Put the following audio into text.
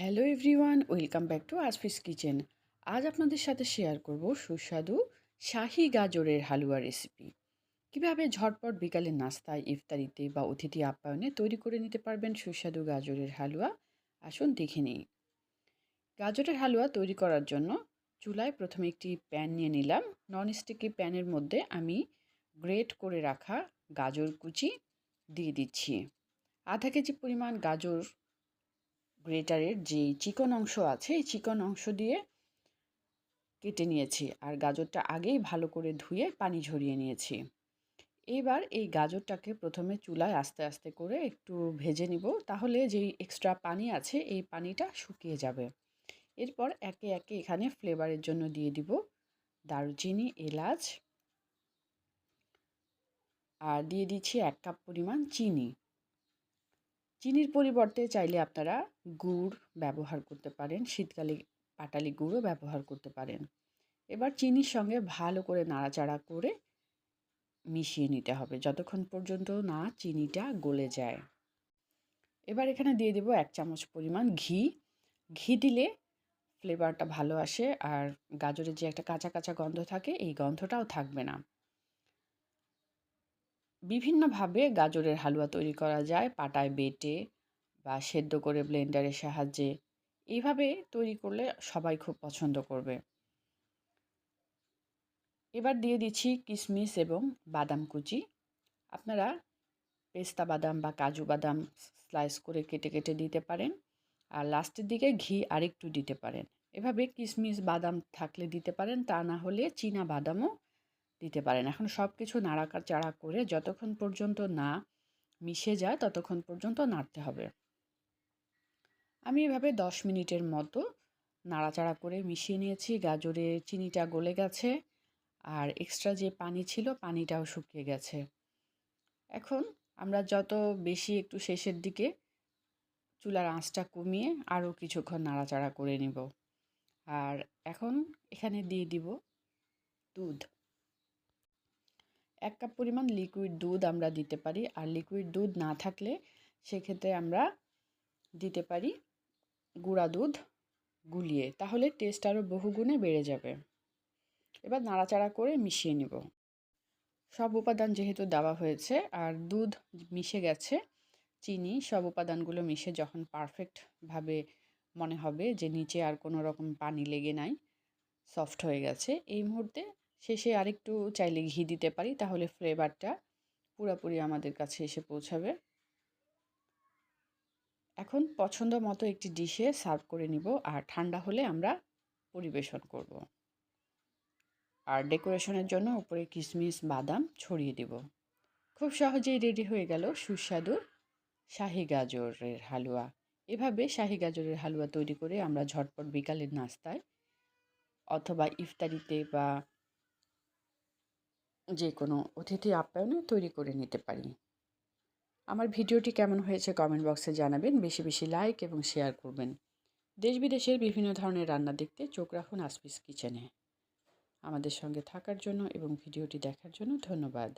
Hello everyone, welcome back to আসফিস kitchen. আজ আপনাদের সাথে শেয়ার করব সুস্বাদু শাহি গাজরের হালুয়া রেসিপি। কিভাবে ঝটপট বিকালের নাস্তায়, ইফতারিতে বা অতিথি আপ্যায়নে তৈরি করে নিতে পারবেন সুস্বাদু গাজরের হালুয়া। আসুন দেখে নিই। গাজরের হালুয়া তৈরি করার জন্য চুলায় প্রথমে একটি প্যান নিয়ে নিলাম। ননস্টিকি প্যানের মধ্যে আমি গ্রেট করে রাখা গাজর কুচি দিয়ে দিচ্ছি। আধা কেজি পরিমাণ গাজর গ্রেটারের যে চিকন অংশ আছে এই চিকন অংশ দিয়ে কেটে নিয়েছি, আর গাজরটা আগেই ভালো করে ধুয়ে পানি ঝরিয়ে নিয়েছি। এবার এই গাজরটাকে প্রথমে চুলায় আস্তে আস্তে করে একটু ভেজে নিব, তাহলে যেই এক্সট্রা পানি আছে এই পানিটা শুকিয়ে যাবে। এরপর একে একে এখানে ফ্লেভারের জন্য দিয়ে দিব দারুচিনি, এলাচ, আর দিয়ে দিচ্ছি 1 কাপ পরিমাণ চিনি। চিনির পরিবর্তে চাইলে আপনারা গুড় ব্যবহার করতে পারেন, শীতকালে পাটালি গুঁড়ও ব্যবহার করতে পারেন। এবার চিনির সঙ্গে ভালো করে নাড়াচাড়া করে মিশিয়ে নিতে হবে যতক্ষণ পর্যন্ত না চিনিটা গলে যায়। এবার এখানে দিয়ে দেব 1 চামচ পরিমাণ ঘি। ঘি দিলে ফ্লেভারটা ভালো আসে, আর গাজরের যে একটা কাঁচা কাঁচা গন্ধ থাকে এই গন্ধটাও থাকবে না। বিভিন্নভাবে গাজরের হালুয়া তৈরি করা যায়, পাটায় বেটে বা সেদ্ধ করে ব্লেন্ডারের সাহায্যে। এইভাবে তৈরি করলে সবাই খুব পছন্দ করবে। এবার দিয়ে দিচ্ছি কিশমিশ এবং বাদাম কুচি। আপনারা পেস্তা বাদাম বা কাজু বাদাম স্লাইস করে কেটে কেটে দিতে পারেন, আর লাস্টের দিকে ঘি আরেকটু দিতে পারেন। এভাবে কিশমিশ বাদাম থাকলে দিতে পারেন, তা না হলে চীনা বাদামও দিতে পারেন। এখন সব কিছু নাড়াচাড়া করে যতক্ষণ পর্যন্ত না মিশে যায় ততক্ষণ পর্যন্ত নাড়তে হবে। আমি এভাবে 10 মিনিটের মতো নাড়াচাড়া করে মিশিয়ে নিয়েছি। গাজরে চিনিটা গলে গেছে, আর এক্সট্রা যে পানি ছিল পানিটাও শুকিয়ে গেছে। এখন আমরা যত বেশি একটু শেষের দিকে চুলার আঁচটা কমিয়ে আরও কিছুক্ষণ নাড়াচাড়া করে নিব। আর এখন এখানে দিয়ে দিব দুধ। 1 কাপ পরিমাণ লিকুইড দুধ আমরা দিতে পারি, আর লিকুইড দুধ না থাকলে সেক্ষেত্রে আমরা দিতে পারি গুঁড়া দুধ গুলিয়ে, তাহলে টেস্ট আরও বহুগুণে বেড়ে যাবে। এবার নাড়াচাড়া করে মিশিয়ে নিব। সব উপাদান যেহেতু দেওয়া হয়েছে আর দুধ মিশে গেছে, চিনি, সব উপাদানগুলো মিশে যখন পারফেক্টভাবে মনে হবে যে নিচে আর কোনো রকম পানি লেগে নাই, সফট হয়ে গেছে, এই মুহূর্তে শেষে আরেকটু চাইলে ঘি দিতে পারি, তাহলে ফ্লেভারটা পুরোপুরি আমাদের কাছে এসে পৌঁছাবে। এখন পছন্দ মতো একটি ডিশে সার্ভ করে নিব, আর ঠান্ডা হলে আমরা পরিবেশন করব। আর ডেকোরেশনের জন্য উপরে কিশমিশ বাদাম ছড়িয়ে দেব। খুব সহজেই রেডি হয়ে গেল সুস্বাদু শাহি গাজরের হালুয়া। এভাবে শাহি গাজরের হালুয়া তৈরি করে আমরা ঝটপট বিকালের নাস্তায় অথবা ইফতারিতে বা যে কোনো অতিথি আপ্যায়নে তৈরি করে নিতে পারি। আমার ভিডিওটি কেমন হয়েছে কমেন্ট বক্সে জানাবেন। বেশি বেশি লাইক এবং শেয়ার করবেন। দেশ বিদেশের বিভিন্ন ধরনের রান্না দেখতে চোখ রাখুন আসফিস কিচেনে। আমাদের সঙ্গে থাকার জন্য এবং ভিডিওটি দেখার জন্য ধন্যবাদ।